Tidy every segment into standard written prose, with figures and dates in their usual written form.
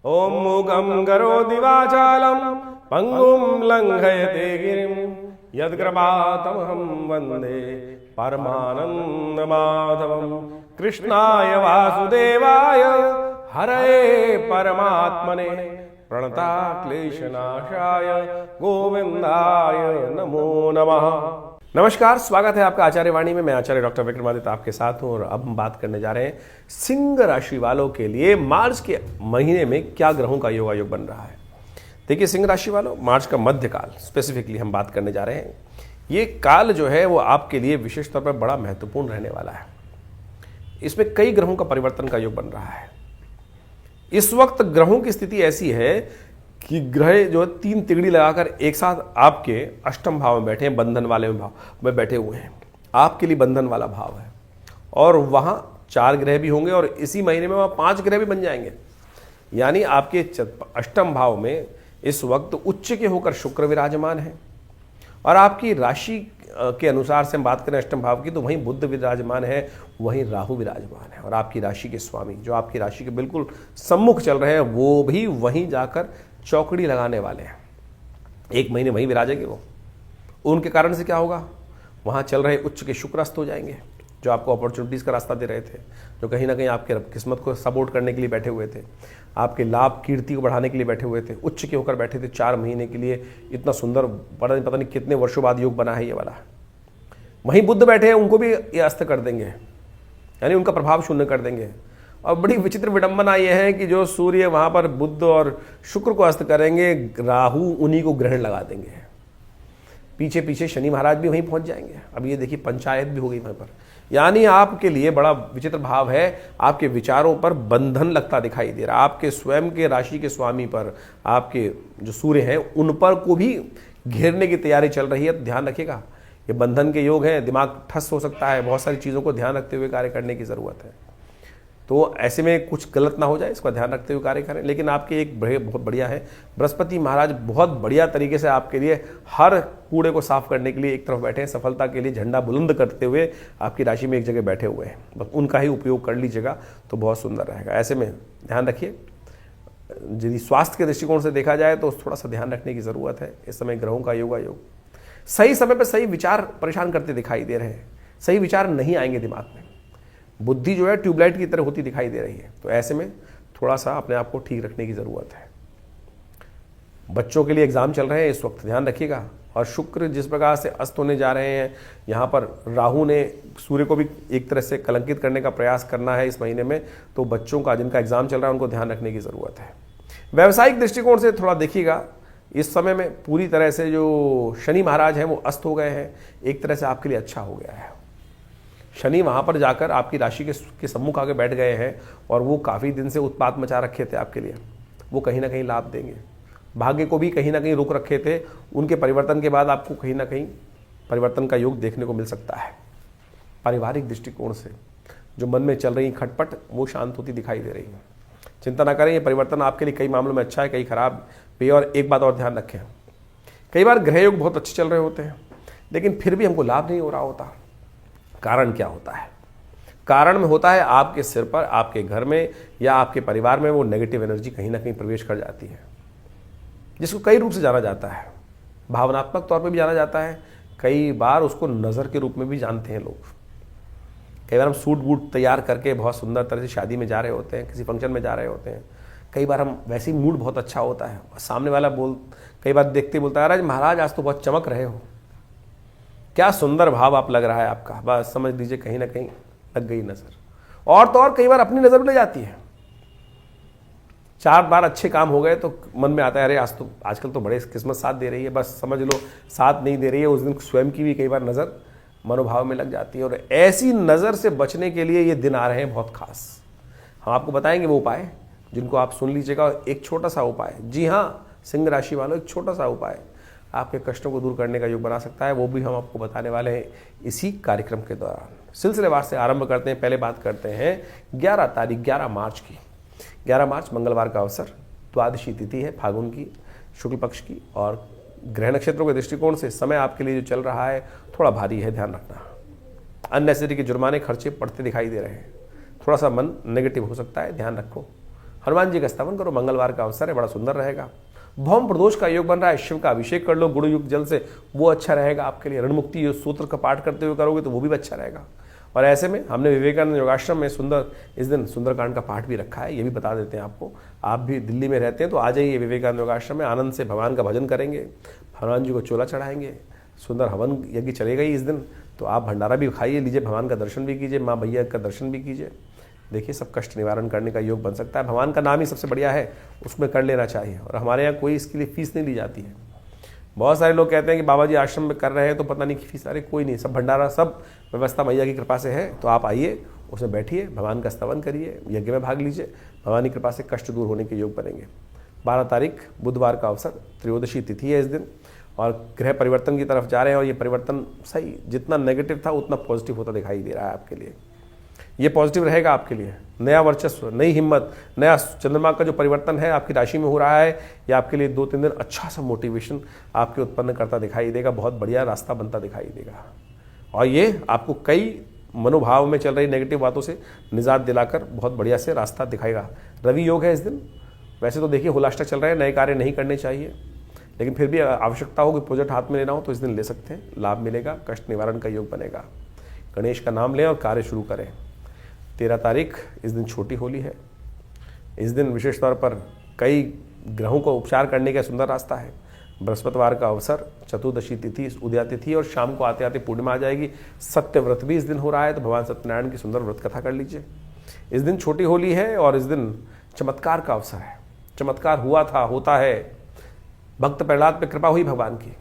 ओम मूकं करोति वाचालं पंगुं लंघयते गिरिं यत्कृपातमहं वन्दे परमानन्दमाधवं। कृष्णाय वासुदेवाय हरये परमात्मने प्रणताक्लेशनाशाय गोविंदाय नमो नमः। नमस्कार, स्वागत है आपका आचार्य वाणी में। मैं आचार्य डॉक्टर विक्रमादित्य आपके साथ हूं और अब हम बात करने जा रहे हैं सिंह राशि वालों के लिए मार्च के महीने में क्या ग्रहों का योगायोग बन रहा है। देखिए सिंह राशि वालों, मार्च का मध्यकाल स्पेसिफिकली हम बात करने जा रहे हैं। ये काल जो है वो आपके लिए विशेष तौर पर बड़ा महत्वपूर्ण रहने वाला है। इसमें कई ग्रहों का परिवर्तन का योग बन रहा है। इस वक्त ग्रहों की स्थिति ऐसी है कि ग्रह जो है 3 तिगड़ी लगाकर एक साथ आपके अष्टम भाव में बैठे हैं, बंधन वाले भाव में बैठे हुए हैं। आपके लिए बंधन वाला भाव है और वहाँ 4 ग्रह भी होंगे और इसी महीने में वहाँ 5 ग्रह भी बन जाएंगे। यानी आपके अष्टम भाव में इस वक्त उच्च के होकर शुक्र विराजमान है और आपकी राशि के अनुसार से हम बात करें अष्टम भाव की, तो वहीं बुध विराजमान है, वहीं राहु विराजमान है और आपकी राशि के स्वामी जो आपकी राशि के बिल्कुल सम्मुख चल रहे हैं वो भी वहीं जाकर चौकड़ी लगाने वाले हैं। 1 महीने वहीं विराजेंगे वो। उनके कारण से क्या होगा, वहाँ चल रहे उच्च के शुक्र अस्त हो जाएंगे जो आपको अपॉर्चुनिटीज़ का रास्ता दे रहे थे, जो कहीं ना कहीं आपके किस्मत को सपोर्ट करने के लिए बैठे हुए थे, आपके लाभ कीर्ति को बढ़ाने के लिए बैठे हुए थे, उच्च के होकर बैठे थे 4 महीने के लिए। इतना सुंदर पता नहीं कितने वर्षों बाद योग बना है ये वाला। वहीं बुध बैठे हैं, उनको भी ये अस्त कर देंगे, यानी उनका प्रभाव शून्य कर देंगे। और बड़ी विचित्र विडंबना यह है कि जो सूर्य वहाँ पर बुध और शुक्र को अस्त करेंगे, राहु उन्हीं को ग्रहण लगा देंगे। पीछे पीछे शनि महाराज भी वहीं पहुँच जाएंगे। अब ये देखिए पंचायत भी हो गई वहाँ पर। यानी आपके लिए बड़ा विचित्र भाव है। आपके विचारों पर बंधन लगता दिखाई दे रहा है। आपके स्वयं के राशि के स्वामी पर, आपके जो सूर्य हैं उन पर को भी घेरने की तैयारी चल रही है। तो ध्यान रखिएगा, ये बंधन के योग हैं, दिमाग ठस हो सकता है। बहुत सारी चीज़ों को ध्यान रखते हुए कार्य करने की ज़रूरत है। तो ऐसे में कुछ गलत ना हो जाए, इसका ध्यान रखते हुए कार्य करें। लेकिन आपके एक बहुत बढ़िया है, बृहस्पति महाराज बहुत बढ़िया तरीके से आपके लिए हर कूड़े को साफ करने के लिए एक तरफ बैठे हैं। सफलता के लिए झंडा बुलंद करते हुए आपकी राशि में एक जगह बैठे हुए हैं। बस उनका ही उपयोग कर लीजिएगा तो बहुत सुंदर रहेगा। ऐसे में ध्यान रखिए, यदि स्वास्थ्य के दृष्टिकोण से देखा जाए तो थोड़ा सा ध्यान रखने की ज़रूरत है। इस समय ग्रहों का योगायोग, सही समय पर सही विचार परेशान करते दिखाई दे रहे हैं। सही विचार नहीं आएंगे दिमाग में, बुद्धि जो है ट्यूबलाइट की तरह होती दिखाई दे रही है। तो ऐसे में थोड़ा सा अपने आप को ठीक रखने की ज़रूरत है। बच्चों के लिए एग्ज़ाम चल रहे हैं इस वक्त, ध्यान रखिएगा। और शुक्र जिस प्रकार से अस्त होने जा रहे हैं, यहाँ पर राहु ने सूर्य को भी एक तरह से कलंकित करने का प्रयास करना है इस महीने में। तो बच्चों का जिनका एग्ज़ाम चल रहा है उनको ध्यान रखने की ज़रूरत है। व्यावसायिक दृष्टिकोण से थोड़ा देखिएगा, इस समय में पूरी तरह से जो शनि महाराज हैं वो अस्त हो गए हैं। एक तरह से आपके लिए अच्छा हो गया है। शनि वहाँ पर जाकर आपकी राशि के सम्मुख आके बैठ गए हैं और वो काफ़ी दिन से उत्पात मचा रखे थे आपके लिए, वो कहीं ना कहीं लाभ देंगे। भाग्य को भी कहीं ना कहीं रोक रखे थे, उनके परिवर्तन के बाद आपको कहीं ना कहीं परिवर्तन का योग देखने को मिल सकता है। पारिवारिक दृष्टिकोण से जो मन में चल रही खटपट वो शांत होती दिखाई दे रही है। चिंता ना करें, ये परिवर्तन आपके लिए कई मामलों में अच्छा है, कई खराब भी। और एक बात और ध्यान रखें, कई बार ग्रह योग बहुत अच्छे चल रहे होते हैं लेकिन फिर भी हमको लाभ नहीं हो रहा होता। कारण क्या होता है? कारण में होता है आपके सिर पर, आपके घर में या आपके परिवार में वो नेगेटिव एनर्जी कहीं ना कहीं प्रवेश कर जाती है, जिसको कई रूप से जाना जाता है। भावनात्मक तौर पे भी जाना जाता है, कई बार उसको नज़र के रूप में भी जानते हैं लोग। कई बार हम सूट बूट तैयार करके बहुत सुंदर तरह से शादी में जा रहे होते हैं, किसी फंक्शन में जा रहे होते हैं। कई बार हम वैसे ही मूड बहुत अच्छा होता है और सामने वाला कई बार देखते बोलता है, अरे महाराज आज तो बहुत चमक रहे हो, क्या सुंदर भाव आप लग रहा है आपका। बस समझ लीजिए कहीं ना कहीं लग गई नज़र। और तो और कई बार अपनी नज़र भी ले जाती है। 4 बार अच्छे काम हो गए तो मन में आता है, अरे आजकल तो बड़े किस्मत साथ दे रही है। बस समझ लो साथ नहीं दे रही है, उस दिन स्वयं की भी कई बार नज़र मनोभाव में लग जाती है। और ऐसी नज़र से बचने के लिए ये दिन आ रहे हैं बहुत खास। हम आपको बताएंगे वो उपाय जिनको आप सुन लीजिएगा। एक छोटा सा उपाय, जी हाँ सिंह राशि वालों, एक छोटा सा उपाय आपके कष्टों को दूर करने का योग बना सकता है। वो भी हम आपको बताने वाले हैं इसी कार्यक्रम के दौरान। सिलसिलेवार से आरंभ करते हैं। पहले बात करते हैं 11 मार्च की। 11 मार्च मंगलवार का अवसर, द्वादशी तिथि है फागुन की, शुक्ल पक्ष की। और ग्रह नक्षत्रों के दृष्टिकोण से समय आपके लिए जो चल रहा है थोड़ा भारी है, ध्यान रखना। अननेसेसरी के जुर्माने खर्चे पड़ते दिखाई दे रहे हैं। थोड़ा सा मन नेगेटिव हो सकता है, ध्यान रखो। हनुमान जी का स्तवन करो, मंगलवार का अवसर है, बड़ा सुंदर रहेगा। भौम प्रदोष का योग बन रहा है, शिव का अभिषेक कर लो गुड़ युक्त जल से, वो अच्छा रहेगा आपके लिए। रणमुक्ति सूत्र का पाठ करते हुए करोगे तो वो भी अच्छा रहेगा। और ऐसे में हमने विवेकानंद योगाश्रम में इस दिन सुंदरकांड का पाठ भी रखा है, ये भी बता देते हैं आपको। आप भी दिल्ली में रहते हैं तो आ जाइए विवेकानंद योगाश्रम में, आनंद से भगवान का भजन करेंगे, हनुमान जी को चोला चढ़ाएंगे, सुंदर हवन यज्ञ चलेगा ही इस दिन। तो आप भंडारा भी खाइए, लीजिए, भगवान का दर्शन भी कीजिए, माँ भैया का दर्शन भी कीजिए। देखिए सब कष्ट निवारण करने का योग बन सकता है। भगवान का नाम ही सबसे बढ़िया है, उसमें कर लेना चाहिए। और हमारे यहाँ कोई इसके लिए फीस नहीं ली जाती है। बहुत सारे लोग कहते हैं कि बाबा जी आश्रम में कर रहे हैं तो पता नहीं कि फीस, अरे कोई नहीं, सब भंडारा सब व्यवस्था मैया की कृपा से है। तो आप आइए, उसमें बैठिए, भगवान का स्तवन करिए, यज्ञ में भाग लीजिए, भगवान की कृपा से कष्ट दूर होने के योग बनेंगे। 12 तारीख बुधवार का अवसर, त्रयोदशी तिथि है इस दिन, और ग्रह परिवर्तन की तरफ जा रहे हैं। और ये परिवर्तन सही, जितना नेगेटिव था उतना पॉजिटिव होता दिखाई दे रहा है आपके लिए। ये पॉजिटिव रहेगा आपके लिए। नया वर्चस्व, नई हिम्मत, नया चंद्रमा का जो परिवर्तन है आपकी राशि में हो रहा है, ये आपके लिए 2-3 दिन अच्छा सा मोटिवेशन आपके उत्पन्न करता दिखाई देगा, बहुत बढ़िया रास्ता बनता दिखाई देगा। और ये आपको कई मनोभाव में चल रही नेगेटिव बातों से निजात दिलाकर बहुत बढ़िया से रास्ता दिखाएगा। रवि योग है इस दिन। वैसे तो देखिए होलाष्टक चल रहा है, नए कार्य नहीं करने चाहिए, लेकिन फिर भी आवश्यकता हो कि प्रोजेक्ट हाथ में लेना हो तो इस दिन ले सकते हैं, लाभ मिलेगा, कष्ट निवारण का योग बनेगा। गणेश का नाम लें और कार्य शुरू करें। 13 तारीख इस दिन छोटी होली है। इस दिन विशेष तौर पर कई ग्रहों को उपचार करने का सुंदर रास्ता है। बृहस्पतिवार का अवसर, चतुर्दशी तिथि, उदया तिथि, और शाम को आते आते पूर्णिमा आ जाएगी। सत्य व्रत भी इस दिन हो रहा है, तो भगवान सत्यनारायण की सुंदर व्रत कथा कर लीजिए। इस दिन छोटी होली है और इस दिन चमत्कार का अवसर है। चमत्कार हुआ था, होता है। भक्त प्रहलाद पे कृपा हुई भगवान की,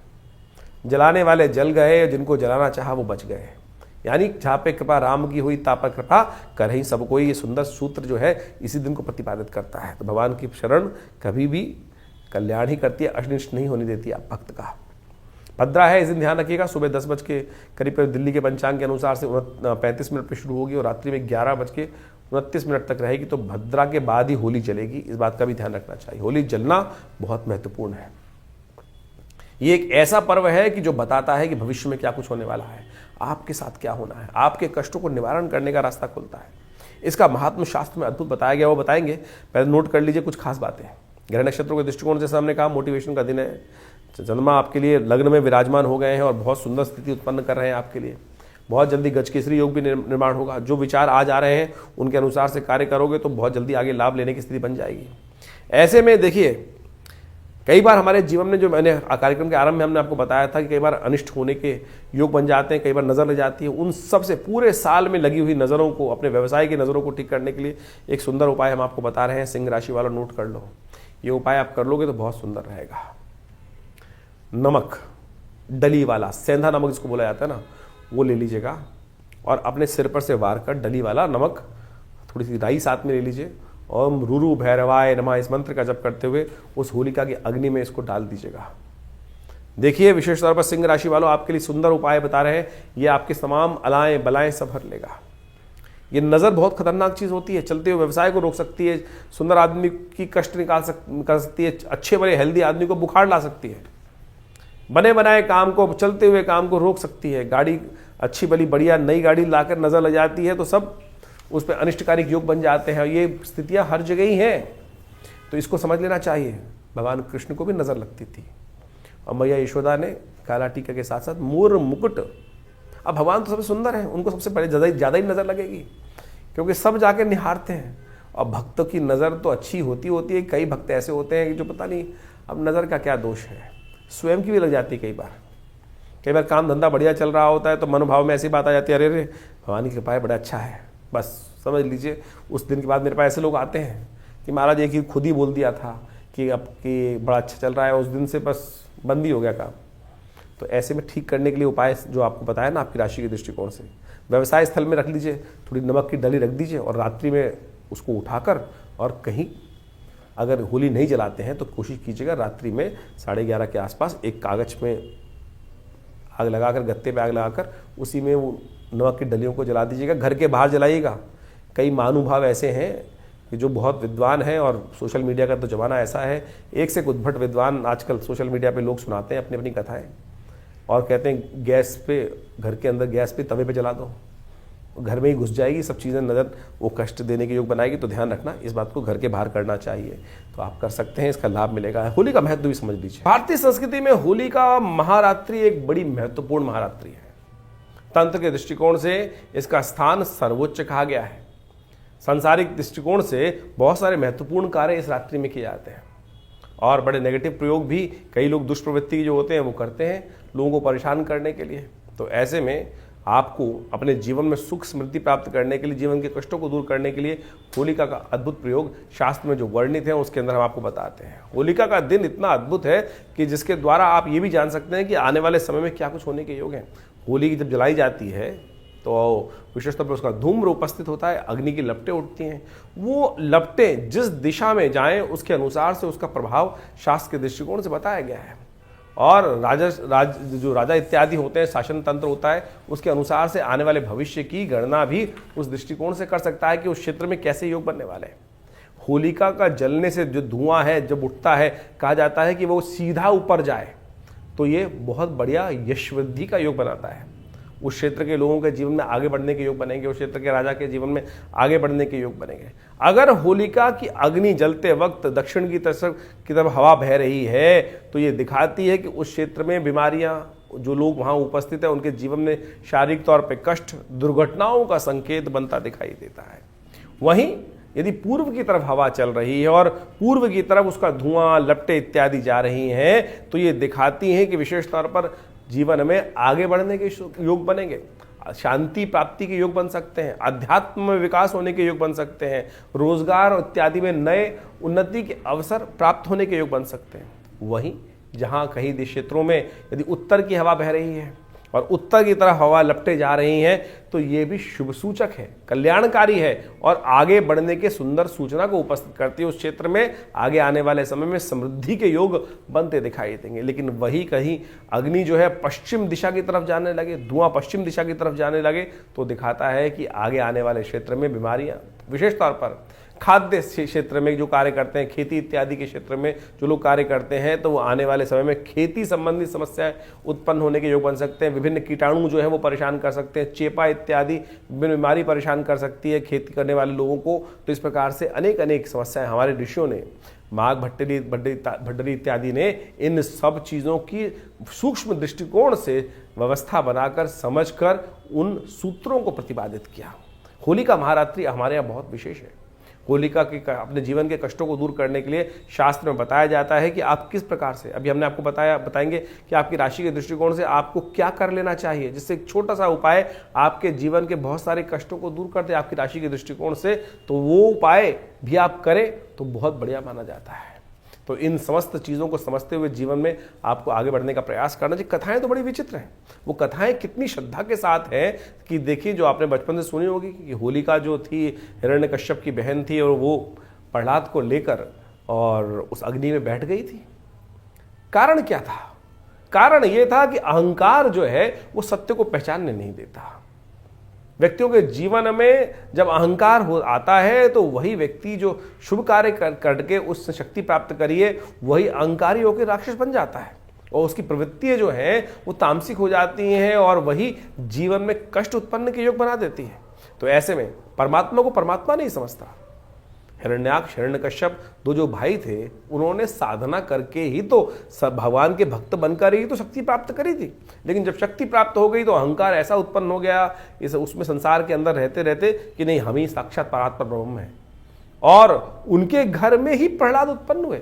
जलाने वाले जल गए, जिनको जलाना चाहा वो बच गए। यानी जहाँ पे कृपा राम की हुई ता पर कृपा कर ही सब कोई, ये सुंदर सूत्र जो है इसी दिन को प्रतिपादित करता है। तो भगवान की शरण कभी भी कल्याण ही करती है, अनिष्ट नहीं होने देती आप भक्त का। भद्रा है, इस दिन ध्यान रखिएगा। सुबह 10 बज के करीब दिल्ली के पंचांग के अनुसार से 35 मिनट पर शुरू होगी और रात्रि में 11:29 तक रहेगी। तो भद्रा के बाद ही होली चलेगी, इस बात का भी ध्यान रखना चाहिए। होली जलना बहुत महत्वपूर्ण है। ये एक ऐसा पर्व है कि जो बताता है कि भविष्य में क्या कुछ होने वाला है, आपके साथ क्या होना है, आपके कष्टों को निवारण करने का रास्ता खुलता है। इसका महात्म शास्त्र में अद्भुत बताया गया, वो बताएंगे। पहले नोट कर लीजिए कुछ खास बातें। ग्रह नक्षत्रों के दृष्टिकोण से हमने कहा मोटिवेशन का दिन है। चंद्रमा आपके लिए लग्न में विराजमान हो गए हैं और बहुत सुंदर स्थिति उत्पन्न कर रहे हैं आपके लिए। बहुत जल्दी गजकेसरी योग भी निर्माण होगा। जो विचार आज आ रहे हैं उनके अनुसार से कार्य करोगे तो बहुत जल्दी आगे लाभ लेने की स्थिति बन जाएगी। ऐसे में देखिए, कई बार हमारे जीवन में, जो मैंने कार्यक्रम के आरंभ में हमने आपको बताया था कि कई बार अनिष्ट होने के योग बन जाते हैं, कई बार नज़र लग जाती है। उन सब से पूरे साल में लगी हुई नज़रों को, अपने व्यवसाय की नज़रों को ठीक करने के लिए एक सुंदर उपाय हम आपको बता रहे हैं। सिंह राशि वालों, नोट कर लो, ये उपाय आप कर लोगे तो बहुत सुंदर रहेगा। नमक, डली वाला, सेंधा नमक जिसको बोला जाता है ना, वो ले लीजिएगा और अपने सिर पर से वार कर डली वाला नमक, थोड़ी सी राई साथ में ले लीजिए। ओम रुरु भैरवाय नमः, इस मंत्र का जप करते हुए उस होलिका की अग्नि में इसको डाल दीजिएगा। देखिए विशेष तौर पर सिंह राशि वालों, आपके लिए सुंदर उपाय बता रहे हैं। ये आपके तमाम अलाएं बलाएं सब हर लेगा। ये नज़र बहुत खतरनाक चीज़ होती है, चलते हुए व्यवसाय को रोक सकती है, सुंदर आदमी की कष्ट कर सकती है, अच्छे बड़े हेल्दी आदमी को बुखार ला सकती है, बने बनाए काम को, चलते हुए काम को रोक सकती है। गाड़ी अच्छी भली बढ़िया नई गाड़ी लाकर नज़र लग जाती है तो सब उस पर अनिष्टकारी योग बन जाते हैं। ये स्थितियां हर जगह ही हैं, तो इसको समझ लेना चाहिए। भगवान कृष्ण को भी नज़र लगती थी और मैया यशोदा ने काला टीका के साथ साथ मोर मुकुट। अब भगवान तो सबसे सुंदर हैं, उनको सबसे पहले ज़्यादा ही नज़र लगेगी, क्योंकि सब जाके निहारते हैं। और भक्तों की नज़र तो अच्छी होती है। कई भक्त ऐसे होते हैं कि जो पता नहीं अब नज़र का क्या दोष है, स्वयं की भी लग जाती है। कई बार काम धंधा बढ़िया चल रहा होता है तो मनोभाव में ऐसी बात आ जाती है, अरे भगवान की कृपा है, बड़ा अच्छा है। बस समझ लीजिए उस दिन के बाद मेरे पास ऐसे लोग आते हैं कि महाराज एक ही खुद ही बोल दिया था कि अब कि बड़ा अच्छा चल रहा है, उस दिन से बस बंद ही हो गया काम। तो ऐसे में ठीक करने के लिए उपाय जो आपको बताया ना, आपकी राशि के दृष्टिकोण से, व्यवसाय स्थल में रख लीजिए, थोड़ी नमक की डली रख दीजिए और रात्रि में उसको उठाकर, और कहीं अगर होली नहीं जलाते हैं तो कोशिश कीजिएगा रात्रि में 11:30 के आसपास एक कागज में आग लगाकर, गत्ते पे आग लगाकर उसी में वो नमक की डलियों को जला दीजिएगा। घर के बाहर जलाइएगा। कई महानुभाव ऐसे हैं कि जो बहुत विद्वान हैं, और सोशल मीडिया का तो ज़माना ऐसा है, एक से उद्भट विद्वान आजकल सोशल मीडिया पे लोग सुनाते हैं अपनी अपनी कथाएं, और कहते हैं गैस पे, घर के अंदर गैस पे, तवे पे जला दो। घर में ही घुस जाएगी, सब चीज़ें नज़र वो कष्ट देने के योग बनाएगी। तो ध्यान रखना, इस बात को घर के बाहर करना चाहिए। तो आप कर सकते हैं, इसका लाभ मिलेगा। होली का महत्व भी समझ लीजिए। भारतीय संस्कृति में होली का महारात्रि एक बड़ी महत्वपूर्ण महारात्रि है। तंत्र के दृष्टिकोण से इसका स्थान सर्वोच्च कहा गया है। सांसारिक दृष्टिकोण से बहुत सारे महत्वपूर्ण कार्य इस रात्रि में किए जाते हैं और बड़े नेगेटिव प्रयोग भी कई लोग दुष्प्रवृत्ति जो होते हैं वो करते हैं लोगों को परेशान करने के लिए। तो ऐसे में आपको अपने जीवन में सुख समृद्धि प्राप्त करने के लिए, जीवन के कष्टों को दूर करने के लिए होलिका का अद्भुत प्रयोग शास्त्र में जो वर्णित है उसके अंदर हम आपको बताते हैं। होलिका का दिन इतना अद्भुत है कि जिसके द्वारा आप ये भी जान सकते हैं कि आने वाले समय में क्या कुछ होने के योग हैं। होली की जब जलाई जाती है तो विशेष तौर पर उसका धूम्र उपस्थित होता है, अग्नि की लपटें उठती हैं। वो लपटें जिस दिशा में जाएं उसके अनुसार से उसका प्रभाव शास्त्र के दृष्टिकोण से बताया गया है। और जो राजा इत्यादि होते हैं, शासन तंत्र होता है, उसके अनुसार से आने वाले भविष्य की गणना भी उस दृष्टिकोण से कर सकता है कि उस क्षेत्र में कैसे योग बनने वाले हैं। होलिका का जलने से जो धुआं है जब उठता है, कहा जाता है कि वो सीधा ऊपर जाए, तो ये बहुत बढ़िया यश वृद्धि का योग बनाता है। उस क्षेत्र के लोगों के जीवन में आगे बढ़ने के योग बनेंगे, उस क्षेत्र के राजा के जीवन में आगे बढ़ने के योग बनेंगे। अगर होलिका की अग्नि जलते वक्त दक्षिण की तरफ हवा बह रही है तो ये दिखाती है कि उस क्षेत्र में बीमारियां, जो लोग वहां उपस्थित हैं उनके जीवन में शारीरिक तौर पर कष्ट, दुर्घटनाओं का संकेत बनता दिखाई देता है। वहीं यदि पूर्व की तरफ हवा चल रही है और पूर्व की तरफ उसका धुआं, लपटें इत्यादि जा रही हैं तो ये दिखाती हैं कि विशेष तौर पर जीवन में आगे बढ़ने के योग बनेंगे, शांति प्राप्ति के योग बन सकते हैं, अध्यात्म में विकास होने के योग बन सकते हैं, रोजगार इत्यादि में नए उन्नति के अवसर प्राप्त होने के योग बन सकते हैं। वहीं जहां कहीं क्षेत्रों में यदि उत्तर की हवा बह रही है और उत्तर की तरफ हवा लपटे जा रही हैं तो ये भी शुभ सूचक है, कल्याणकारी है और आगे बढ़ने के सुंदर सूचना को उपस्थित करती है। उस क्षेत्र में आगे आने वाले समय में समृद्धि के योग बनते दिखाई देंगे। लेकिन वही कहीं अग्नि जो है पश्चिम दिशा की तरफ जाने लगे, धुआं पश्चिम दिशा की तरफ जाने लगे तो दिखाता है कि आगे आने वाले क्षेत्र में बीमारियां, विशेष तौर पर खाद्य क्षेत्र में जो कार्य करते हैं, खेती इत्यादि के क्षेत्र में जो लोग कार्य करते हैं, तो वो आने वाले समय में खेती संबंधी समस्याएं उत्पन्न होने के योग बन सकते हैं। विभिन्न कीटाणु जो है वो परेशान कर सकते हैं, चेपा इत्यादि विभिन्न बीमारी परेशान कर सकती है खेती करने वाले लोगों को। तो इस प्रकार से अनेक समस्याएं हमारे ऋषियों ने, माघ भट्टरी इत्यादि ने इन सब चीज़ों की सूक्ष्म दृष्टिकोण से व्यवस्था बनाकर समझकर उन सूत्रों को प्रतिपादित किया। होली का महारात्रि हमारे यहाँ बहुत विशेष है। होलिका के अपने जीवन के कष्टों को दूर करने के लिए शास्त्र में बताया जाता है कि आप किस प्रकार से, अभी हमने आपको बताएंगे कि आपकी राशि के दृष्टिकोण से आपको क्या कर लेना चाहिए, जिससे एक छोटा सा उपाय आपके जीवन के बहुत सारे कष्टों को दूर कर दे आपकी राशि के दृष्टिकोण से। तो वो उपाय भी आप करें तो बहुत बढ़िया माना जाता है। तो इन समस्त चीज़ों को समझते हुए जीवन में आपको आगे बढ़ने का प्रयास करना चाहिए। कथाएं तो बड़ी विचित्र हैं, वो कथाएं कितनी श्रद्धा के साथ हैं कि देखिए, जो आपने बचपन से सुनी होगी कि होलिका जो थी हिरण्यकश्यप की बहन थी और वो प्रहलाद को लेकर और उस अग्नि में बैठ गई थी। कारण क्या था? कारण ये था कि अहंकार जो है वो सत्य को पहचानने नहीं देता। व्यक्तियों के जीवन में जब अहंकार हो आता है तो वही व्यक्ति जो शुभ कार्य करके उससे शक्ति प्राप्त करिए, वही अहंकारी होकर राक्षस बन जाता है और उसकी प्रवृत्तियां जो हैं वो तामसिक हो जाती हैं और वही जीवन में कष्ट उत्पन्न के योग बना देती है। तो ऐसे में परमात्मा को परमात्मा नहीं समझता। हिरण्याक्ष, हिरण्यकश्यप दो जो भाई थे, उन्होंने साधना करके ही तो भगवान के भक्त बनकर ही तो शक्ति प्राप्त करी थी। लेकिन जब शक्ति प्राप्त हो गई तो अहंकार ऐसा उत्पन्न हो गया उसमें संसार के अंदर रहते रहते कि नहीं, हम ही साक्षात परात्पर ब्रह्म हैं। और उनके घर में ही प्रहलाद उत्पन्न हुए,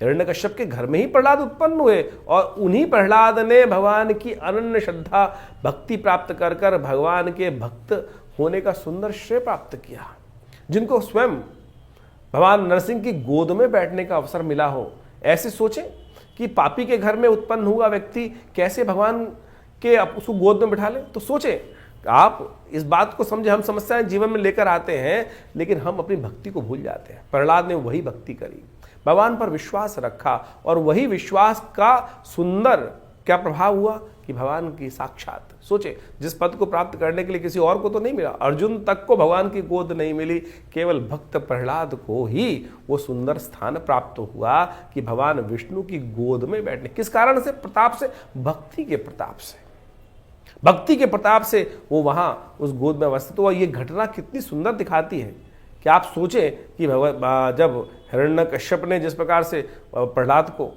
हिरण्यकश्यप के घर में ही प्रहलाद उत्पन्न हुए और उन्हीं प्रहलाद ने भगवान की अनन्य श्रद्धा भक्ति प्राप्त कर कर भगवान के भक्त होने का सुंदर श्रेय प्राप्त किया। जिनको स्वयं भगवान नरसिंह की गोद में बैठने का अवसर मिला हो। ऐसे सोचें कि पापी के घर में उत्पन्न हुआ व्यक्ति कैसे भगवान के उसको गोद में बिठा ले। तो सोचें, आप इस बात को समझे, हम समस्याएं जीवन में लेकर आते हैं लेकिन हम अपनी भक्ति को भूल जाते हैं। प्रहलाद ने वही भक्ति करी, भगवान पर विश्वास रखा और वही विश्वास का सुंदर क्या प्रभाव हुआ कि भगवान की साक्षात, सोचे, जिस पद को प्राप्त करने के लिए किसी और को तो नहीं मिला, अर्जुन तक को भगवान की गोद नहीं मिली, केवल भक्त प्रहलाद को ही वो सुंदर स्थान प्राप्त हुआ कि भगवान विष्णु की गोद में बैठने। किस कारण से? प्रताप से, भक्ति के प्रताप से। भक्ति के प्रताप से वो वहां उस गोद में अवस्थित। तो ये घटना कितनी सुंदर दिखाती है कि आप सोचें कि जब हिरण्यकश्यप ने जिस प्रकार से प्रहलाद को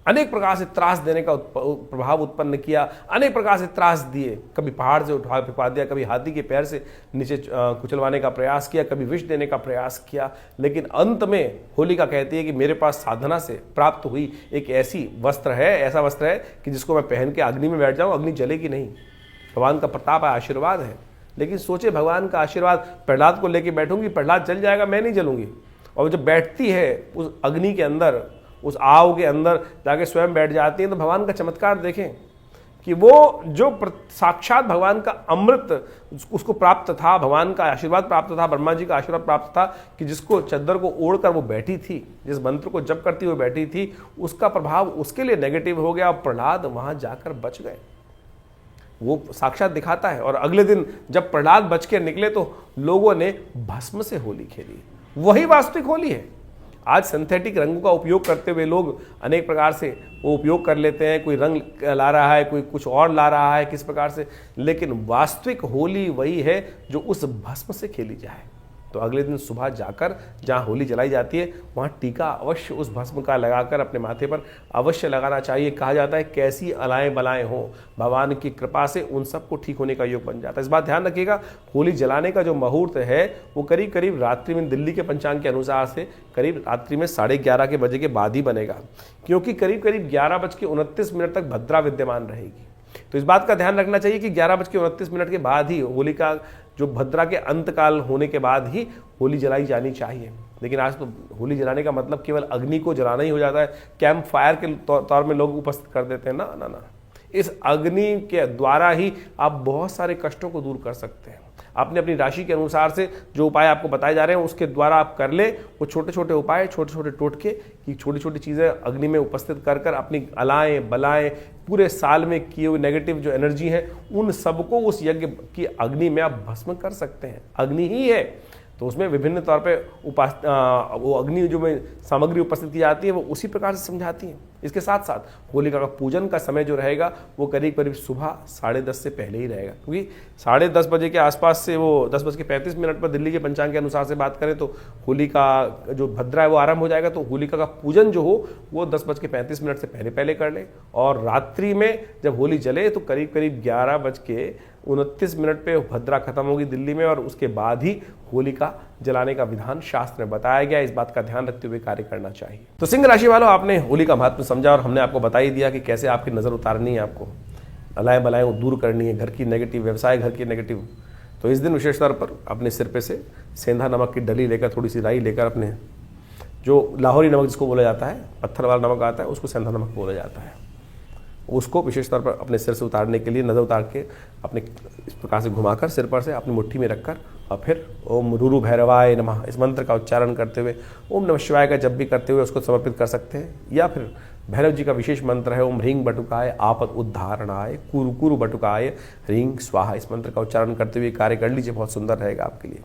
अनेक प्रकार से त्रास देने का प्रभाव उत्पन्न किया, अनेक प्रकार से त्रास दिए, कभी पहाड़ से उठा फेंका दिया, कभी हाथी के पैर से नीचे कुचलवाने का प्रयास किया, कभी विष देने का प्रयास किया, लेकिन अंत में होलिका कहती है कि मेरे पास साधना से प्राप्त हुई एक ऐसा वस्त्र है कि जिसको मैं पहन के अग्नि में बैठ जाऊं, अग्नि जलेगी नहीं। भगवान का प्रताप है, आशीर्वाद है। लेकिन सोचे भगवान का आशीर्वाद, प्रहलाद को लेके बैठूंगी, प्रहलाद जल जाएगा, मैं नहीं जलूंगी। और जब बैठती है उस अग्नि के अंदर, उस आव के अंदर जाके स्वयं बैठ जाती हैं, तो भगवान का चमत्कार देखें कि वो जो साक्षात भगवान का अमृत उसको प्राप्त था, भगवान का आशीर्वाद प्राप्त था, ब्रह्मा जी का आशीर्वाद प्राप्त था कि जिसको चद्दर को ओढ़कर वो बैठी थी, जिस मंत्र को जप करती हुई बैठी थी, उसका प्रभाव उसके लिए नेगेटिव हो गया और प्रहलाद वहां जाकर बच गए। वो साक्षात दिखाता है। और अगले दिन जब प्रहलाद बच के निकले तो लोगों ने भस्म से होली खेली। वही वास्तविक होली है। आज सिंथेटिक रंगों का उपयोग करते हुए लोग अनेक प्रकार से वो उपयोग कर लेते हैं, कोई रंग ला रहा है, कोई कुछ और ला रहा है किस प्रकार से, लेकिन वास्तविक होली वही है जो उस भस्म से खेली जाए। तो अगले दिन सुबह जाकर जहाँ होली जलाई जाती है वहाँ टीका अवश्य उस भस्म का लगाकर अपने माथे पर अवश्य लगाना चाहिए। कहा जाता है कैसी अलाएं बलाएं हो, भगवान की कृपा से उन सबको ठीक होने का योग बन जाता है। इस बात ध्यान रखिएगा, होली जलाने का जो मुहूर्त है वो करीब करीब रात्रि में, दिल्ली के पंचांग के अनुसार से करीब रात्रि में 11:30 के बजे के बाद ही बनेगा, क्योंकि करीब करीब 11:29 तक भद्रा विद्यमान रहेगी। तो इस बात का ध्यान रखना चाहिए कि 11:29 के बाद ही होली का जो भद्रा के अंतकाल होने के बाद ही होली जलाई जानी चाहिए। लेकिन आज तो होली जलाने का मतलब केवल अग्नि को जलाना ही हो जाता है, कैंप फायर के तौर में लोग उपस्थित कर देते हैं। ना ना ना, इस अग्नि के द्वारा ही आप बहुत सारे कष्टों को दूर कर सकते हैं। अपने अपनी राशि के अनुसार से जो उपाय आपको बताए जा रहे हैं उसके द्वारा आप कर ले। वो छोटे छोटे उपाय, छोटे छोटे टोटके की छोटी छोटी चीज़ें अग्नि में उपस्थित कर कर अपनी अलाएं बलाएं, पूरे साल में किए हुए नेगेटिव जो एनर्जी है उन सबको उस यज्ञ की अग्नि में आप भस्म कर सकते हैं। अग्नि ही है तो उसमें विभिन्न तौर पे वो अग्नि जो में सामग्री उपस्थित की जाती है वो उसी प्रकार से समझाती है। इसके साथ साथ होलिका का पूजन का समय जो रहेगा वो करीब करीब सुबह 10:30 से पहले ही रहेगा, क्योंकि 10:30 बजे के आसपास से वो 10:35 पर दिल्ली के पंचांग के अनुसार से बात करें तो होलिका जो भद्रा है वो आरंभ हो जाएगा। तो होलिका का पूजन जो हो वो 10:35 से पहले कर ले। और रात्रि में जब होली जले तो करीब करीब 11:29 पे भद्रा खत्म होगी दिल्ली में, और उसके बाद ही होलिका जलाने का विधान शास्त्र में बताया गया। इस बात का ध्यान रखते हुए कार्य करना चाहिए। तो सिंह राशि वालों, आपने होली का महत्व समझा और हमने आपको बता ही दिया कि कैसे आपकी नज़र उतारनी है, आपको अलाएं बलाएं दूर करनी है, घर की नेगेटिव, व्यवसाय घर की नेगेटिव। तो इस दिन विशेष तौर पर अपने सिर पे से सेंधा नमक की डली लेकर, थोड़ी सी राई लेकर, अपने जो लाहौरी नमक जिसको बोला जाता है, पत्थर वाला नमक आता है उसको सेंधा नमक बोला जाता है, उसको विशेष तौर पर अपने सिर से उतारने के लिए नज़र उतार के अपने इस प्रकार से घुमाकर सिर पर से अपनी मुट्ठी में रखकर और फिर ओम रूरु भैरवाय नमः इस मंत्र का उच्चारण करते हुए, ओम नमः शिवाय का जप भी करते हुए उसको समर्पित कर सकते हैं। या फिर भैरव जी का विशेष मंत्र है ओम ह्रीं बटुकाय आपद उद्धारणाय कुरु कुरु बटुकाय ह्रीं स्वाहा, इस मंत्र का उच्चारण करते हुए कार्य कर लीजिए, बहुत सुंदर रहेगा आपके लिए।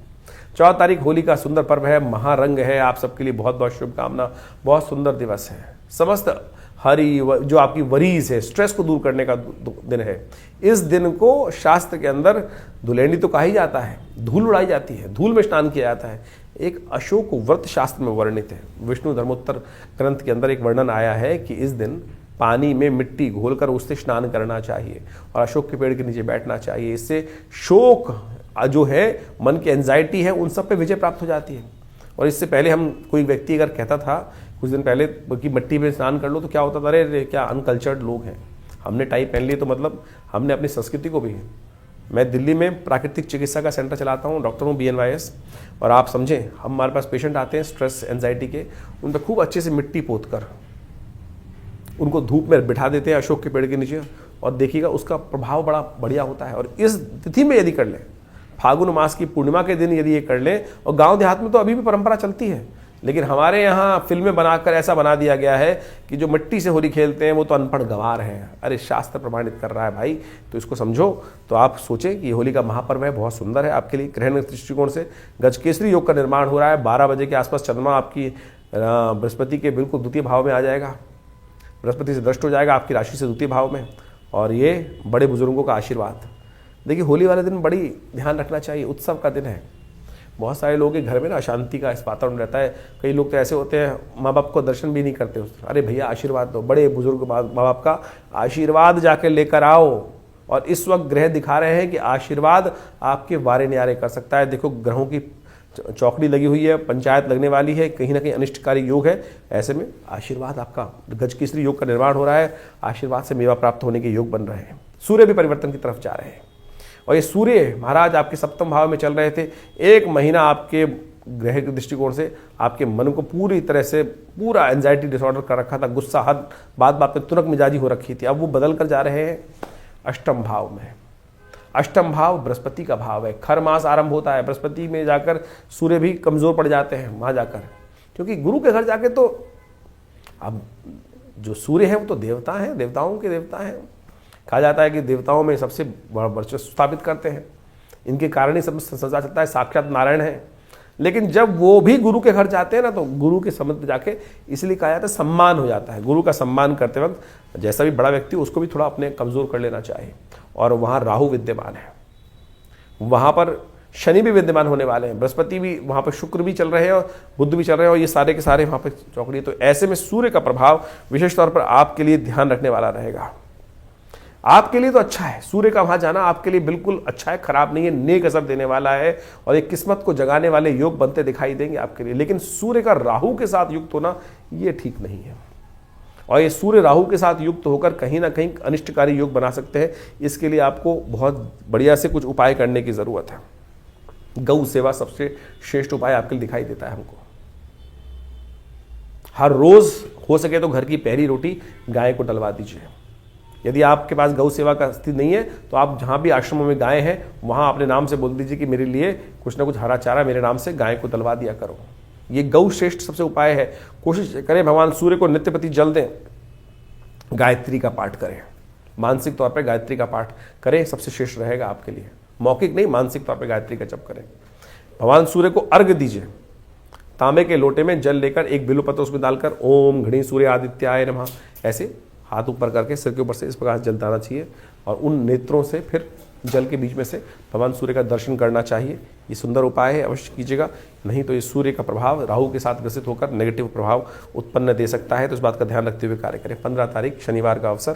14 तारीख होली का सुंदर पर्व है, महारंग है, आप सबके लिए बहुत बहुत शुभकामना। बहुत सुंदर दिवस है, समस्त हरी जो आपकी वरीज है, स्ट्रेस को दूर करने का दिन है। इस दिन को शास्त्र के अंदर धुलेंडी तो कहा ही जाता है, धूल उड़ाई जाती है, धूल में स्नान किया जाता है। एक अशोक व्रत शास्त्र में वर्णित है, विष्णु धर्मोत्तर ग्रंथ के अंदर एक वर्णन आया है कि इस दिन पानी में मिट्टी घोलकर उससे स्नान करना चाहिए और अशोक के पेड़ के नीचे बैठना चाहिए। इससे शोक जो है, मन की एंजाइटी है, उन सब पे विजय प्राप्त हो जाती है। और इससे पहले हम कोई व्यक्ति अगर कहता था कुछ दिन पहले कि मिट्टी में स्नान कर लो तो क्या होता था, अरे क्या अनकल्चर्ड लोग हैं, हमने टाई पहन ली तो मतलब हमने अपनी संस्कृति को भी। मैं दिल्ली में प्राकृतिक चिकित्सा का सेंटर चलाता हूँ, डॉक्टर हूँ BNYS, और आप समझें हमारे पास पेशेंट आते हैं स्ट्रेस एंजाइटी के, उन पर खूब अच्छे से मिट्टी पोत कर उनको धूप में बिठा देते हैं अशोक के पेड़ के नीचे, और देखिएगा उसका प्रभाव बड़ा बढ़िया होता है। और इस तिथि में यदि कर लें, फागुन मास की पूर्णिमा के दिन यदि ये कर लें, और गांव देहात में तो अभी भी परंपरा चलती है, लेकिन हमारे यहाँ फिल्में बनाकर ऐसा बना दिया गया है कि जो मिट्टी से होली खेलते हैं वो तो अनपढ़ गंवार हैं। अरे शास्त्र प्रमाणित कर रहा है भाई, तो इसको समझो। तो आप सोचें कि होली का महापर्व है, बहुत सुंदर है आपके लिए। ग्रहण दृष्टिकोण से गजकेसरी योग का निर्माण हो रहा है। 12 बजे के आसपास चंद्रमा आपकी बृहस्पति के बिल्कुल द्वितीय भाव में आ जाएगा, बृहस्पति से दृष्ट हो जाएगा आपकी राशि से द्वितीय भाव में। और ये बड़े बुजुर्गों का आशीर्वाद। देखिए होली वाले दिन बड़ी ध्यान रखना चाहिए, उत्सव का दिन है। बहुत सारे लोगों के घर में ना अशांति का इस वातावरण रहता है। कई लोग तो ऐसे होते हैं माँ बाप को दर्शन भी नहीं करते उस दिन। अरे भैया आशीर्वाद दो, बड़े बुजुर्ग माँ बाप का आशीर्वाद जाके लेकर आओ। और इस वक्त ग्रह दिखा रहे हैं कि आशीर्वाद आपके वारे न्यारे कर सकता है। देखो ग्रहों की चौकड़ी लगी हुई है, पंचायत लगने वाली है, कहीं ना कहीं अनिष्टकारी योग है। ऐसे में आशीर्वाद आपका, गजकेसरी योग का निर्माण हो रहा है, आशीर्वाद से मेवा प्राप्त होने के योग बन रहे हैं। सूर्य भी परिवर्तन की तरफ जा रहे हैं और ये सूर्य महाराज आपके सप्तम भाव में चल रहे थे। एक महीना आपके ग्रह के दृष्टिकोण से आपके मन को पूरी तरह से पूरा एंजाइटी डिसऑर्डर कर रखा था, गुस्सा, हद, बात बात में तुरक मिजाजी हो रखी थी। अब वो बदल कर जा रहे हैं अष्टम भाव में। अष्टम भाव बृहस्पति का भाव है। खर मास आरंभ होता है, बृहस्पति में जाकर सूर्य भी कमजोर पड़ जाते हैं वहां जाकर, क्योंकि गुरु के घर जाके तो अब जो सूर्य है वो तो देवता हैं, देवताओं के देवता हैं। कहा जाता है कि देवताओं में सबसे बड़ा वर्चस्व स्थापित करते हैं, इनके कारण ही सब संसार चलता है, साक्षात नारायण है। लेकिन जब वो भी गुरु के घर जाते हैं ना, तो गुरु के सम्मत जाके इसलिए कहा जाता है सम्मान हो जाता है। गुरु का सम्मान करते वक्त जैसा भी बड़ा व्यक्ति उसको भी थोड़ा अपने कमजोर कर लेना चाहिए। और वहाँ राहु विद्यमान है, वहाँ पर शनि भी विद्यमान होने वाले हैं, बृहस्पति भी, वहाँ पर शुक्र भी चल रहे हैं और बुध भी चल रहे हैं, और ये सारे के सारे वहाँ पर चौकड़ी। तो ऐसे में सूर्य का प्रभाव विशेष तौर पर आपके लिए ध्यान रखने वाला रहेगा। आपके लिए तो अच्छा है, सूर्य का वहां जाना आपके लिए बिल्कुल अच्छा है, खराब नहीं है, नेक असर देने वाला है और एक किस्मत को जगाने वाले योग बनते दिखाई देंगे आपके लिए। लेकिन सूर्य का राहु के साथ युक्त होना ये ठीक नहीं है, और ये सूर्य राहु के साथ युक्त होकर कहीं ना कहीं अनिष्टकारी योग बना सकते हैं। इसके लिए आपको बहुत बढ़िया से कुछ उपाय करने की जरूरत है। गौ सेवा सबसे श्रेष्ठ उपाय आपके लिए दिखाई देता है हमको। हर रोज हो सके तो घर की पहली रोटी गाय को डलवा दीजिए। यदि आपके पास गौ सेवा का स्थिति नहीं है तो आप जहां भी आश्रमों में गाय हैं वहां अपने नाम से बोल दीजिए कि मेरे लिए कुछ ना कुछ हरा चारा मेरे नाम से गाय को डलवा दिया करो। ये गौ श्रेष्ठ सबसे उपाय है। कोशिश करें भगवान सूर्य को नित्य प्रति जल दें, गायत्री का पाठ करें, मानसिक तौर पर गायत्री का पाठ करें, सबसे श्रेष्ठ रहेगा आपके लिए। मौखिक नहीं, मानसिक तौर पर गायत्री का जप करें। भगवान सूर्य को अर्घ्य दीजिए, तांबे के लोटे में जल लेकर एक बिल्वपत्र उसमें डालकर ओम घृणी सूर्य आदित्याय नमः ऐसे हाथ ऊपर करके सिर के ऊपर से इस प्रकार जल डालना चाहिए और उन नेत्रों से फिर जल के बीच में से भगवान सूर्य का दर्शन करना चाहिए। ये सुंदर उपाय है, अवश्य कीजिएगा। नहीं तो ये सूर्य का प्रभाव राहु के साथ ग्रसित होकर नेगेटिव प्रभाव उत्पन्न दे सकता है, तो इस बात का ध्यान रखते हुए कार्य करें। 15 तारीख शनिवार का अवसर,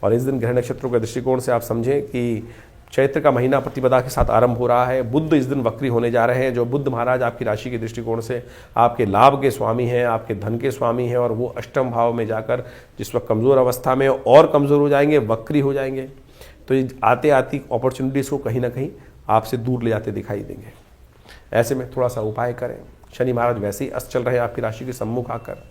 और इस दिन ग्रह नक्षत्रों के दृष्टिकोण से आप समझें कि चैत्र का महीना प्रतिपदा के साथ आरंभ हो रहा है। बुध इस दिन वक्री होने जा रहे हैं। जो बुध महाराज आपकी राशि के दृष्टिकोण से आपके लाभ के स्वामी हैं, आपके धन के स्वामी हैं, और वो अष्टम भाव में जाकर जिस वक्त कमज़ोर अवस्था में और कमज़ोर हो जाएंगे, वक्री हो जाएंगे, तो ये आते आती अपॉर्चुनिटीज़ को कहीं ना कहीं आपसे दूर ले जाते दिखाई देंगे। ऐसे में थोड़ा सा उपाय करें। शनि महाराज वैसे ही अस्त चल रहे हैं आपकी राशि के सम्मुख आकर,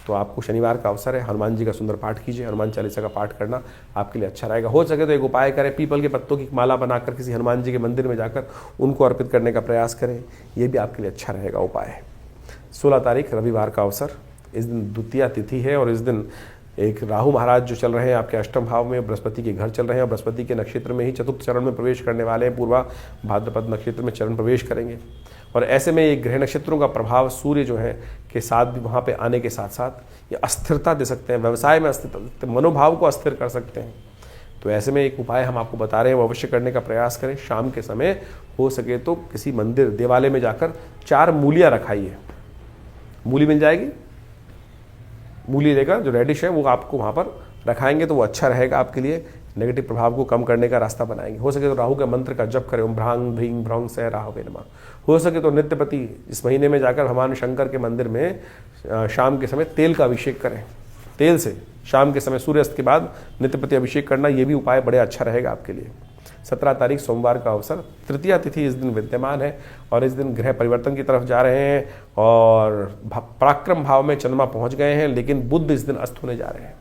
तो आपको शनिवार का अवसर है, हनुमान जी का सुंदर पाठ कीजिए। हनुमान चालीसा का पाठ करना आपके लिए अच्छा रहेगा। हो सके तो एक उपाय करें, पीपल के पत्तों की माला बनाकर किसी हनुमान जी के मंदिर में जाकर उनको अर्पित करने का प्रयास करें, ये भी आपके लिए अच्छा रहेगा उपाय। 16 तारीख रविवार का अवसर, इस दिन द्वितीया तिथि है और इस दिन एक राहु महाराज जो चल रहे हैं आपके अष्टम भाव में, बृहस्पति के घर चल रहे हैं और बृहस्पति के नक्षत्र में ही चतुर्थ चरण में प्रवेश करने वाले हैं। पूर्वा भाद्रपद नक्षत्र में चरण प्रवेश करेंगे और ऐसे में ये ग्रह नक्षत्रों का प्रभाव सूर्य जो है के साथ भी वहाँ पे आने के साथ साथ ये अस्थिरता दे सकते हैं, व्यवसाय में अस्थिरता, मनोभाव को अस्थिर कर सकते हैं। तो ऐसे में एक उपाय हम आपको बता रहे हैं, वो अवश्य करने का प्रयास करें। शाम के समय हो सके तो किसी मंदिर देवालय में जाकर 4 मूलियाँ रखाइए। मूली मिल जाएगी, मूली लेकर जो रेडिश है वो आपको वहाँ पर रखाएंगे तो वो अच्छा रहेगा आपके लिए, नेगेटिव प्रभाव को कम करने का रास्ता बनाएंगे। हो सके तो राहु का मंत्र का जप करें, ओम भ्रांग भ्रीं भ्रौंग सह राहवे नमः। हो सके तो नित्य प्रति इस महीने में जाकर भगवान शंकर के मंदिर में शाम के समय तेल का अभिषेक करें। तेल से शाम के समय सूर्यास्त के बाद नित्य प्रति अभिषेक करना, ये भी उपाय बड़े अच्छा रहेगा आपके लिए। 17 तारीख सोमवार का अवसर, तृतीया तिथि इस दिन विद्यमान है और इस दिन ग्रह परिवर्तन की तरफ जा रहे हैं और पराक्रम भाव में चंद्रमा पहुंच गए हैं, लेकिन बुध इस दिन अस्त होने जा रहे हैं।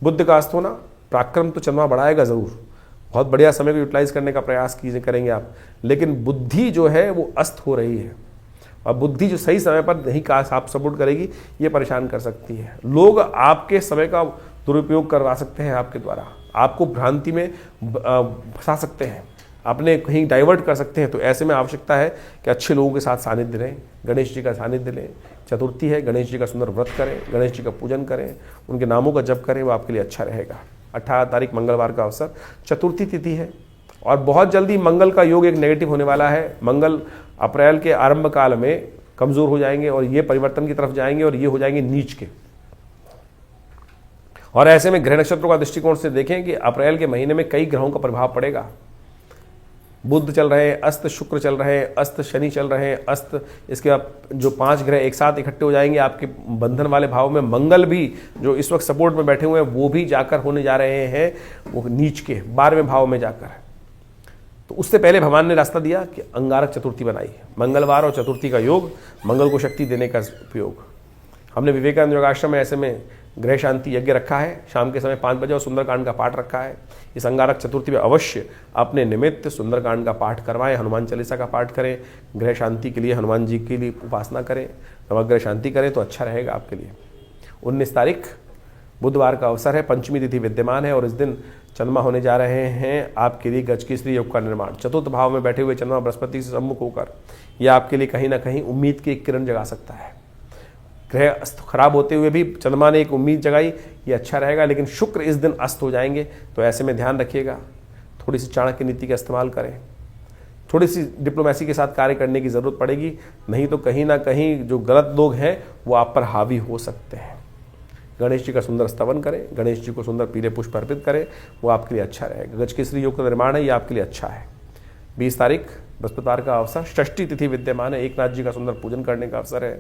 बुध का अस्त होना, पराक्रम तो चंद्रमा बढ़ाएगा ज़रूर, बहुत बढ़िया समय को यूटिलाइज करने का प्रयास करेंगे आप, लेकिन बुद्धि जो है वो अस्त हो रही है और बुद्धि जो सही समय पर नहीं का आप सपोर्ट करेगी, ये परेशान कर सकती है। लोग आपके समय का दुरुपयोग करवा सकते हैं आपके द्वारा, आपको भ्रांति में फंसा सकते हैं, अपने कहीं डाइवर्ट कर सकते हैं। तो ऐसे में आवश्यकता है कि अच्छे लोगों के साथ सानिध्य रहें, गणेश जी का सानिध्य लें। चतुर्थी है, गणेश जी का सुंदर व्रत करें, गणेश जी का पूजन करें, उनके नामों का जप करें, वो आपके लिए अच्छा रहेगा। 18 तारीख मंगलवार का अवसर, चतुर्थी तिथि है और बहुत जल्दी मंगल का योग एक नेगेटिव होने वाला है। मंगल अप्रैल के आरंभ काल में कमजोर हो जाएंगे और ये परिवर्तन की तरफ जाएंगे और ये हो जाएंगे नीच के। और ऐसे में ग्रह नक्षत्रों का दृष्टिकोण से देखें कि अप्रैल के महीने में कई ग्रहों का प्रभाव पड़ेगा। बुध चल रहे हैं, अस्त शुक्र चल रहे हैं, अस्त शनि चल रहे हैं, अस्त इसके बाद जो 5 ग्रह एक साथ इकट्ठे हो जाएंगे आपके बंधन वाले भाव में। मंगल भी जो इस वक्त सपोर्ट में बैठे हुए हैं वो भी जाकर होने जा रहे हैं वो नीच के 12वें भाव में जाकर। तो उससे पहले भगवान ने रास्ता दिया कि अंगारक चतुर्थी बनाई, मंगलवार और चतुर्थी का योग, मंगल को शक्ति देने का उपयोग। हमने विवेकानंद योगाश्रम में ऐसे में ग्रह शांति यज्ञ रखा है, शाम के समय 5 बजे और सुंदरकांड का पाठ रखा है। इस अंगारक चतुर्थी में अवश्य अपने निमित्त सुंदरकांड का पाठ करवाएं, हनुमान चालीसा का पाठ करें, ग्रह शांति के लिए हनुमान जी के लिए उपासना करें, नवग्रह शांति करें तो अच्छा रहेगा आपके लिए। 19 तारीख बुधवार का अवसर है, पंचमी तिथि विद्यमान है और इस दिन चंद्रमा होने जा रहे हैं आपके लिए गजकेसरी योग का निर्माण। चतुर्थ भाव में बैठे हुए चंद्रमा बृहस्पति से सम्मुख होकर यह आपके लिए कहीं ना कहीं उम्मीद की एक किरण जगा सकता है। ग्रह अस्त खराब होते हुए भी चंद्रमा ने एक उम्मीद जगाई, ये अच्छा रहेगा। लेकिन शुक्र इस दिन अस्त हो जाएंगे तो ऐसे में ध्यान रखिएगा, थोड़ी सी चाणक्य नीति का इस्तेमाल करें, थोड़ी सी डिप्लोमेसी के साथ कार्य करने की ज़रूरत पड़ेगी, नहीं तो कहीं ना कहीं जो गलत लोग हैं वो आप पर हावी हो सकते हैं। गणेश जी का सुंदर स्तवन करें, गणेश जी को सुंदर पीले पुष्प अर्पित करें, वो आपके लिए अच्छा रहेगा। गजकेसरी योग का निर्माण है, ये आपके लिए अच्छा है। 20 तारीख बृहस्पतिवार का अवसर, षष्ठी तिथि विद्यमान है, एकनाथ जी का सुंदर पूजन करने का अवसर है।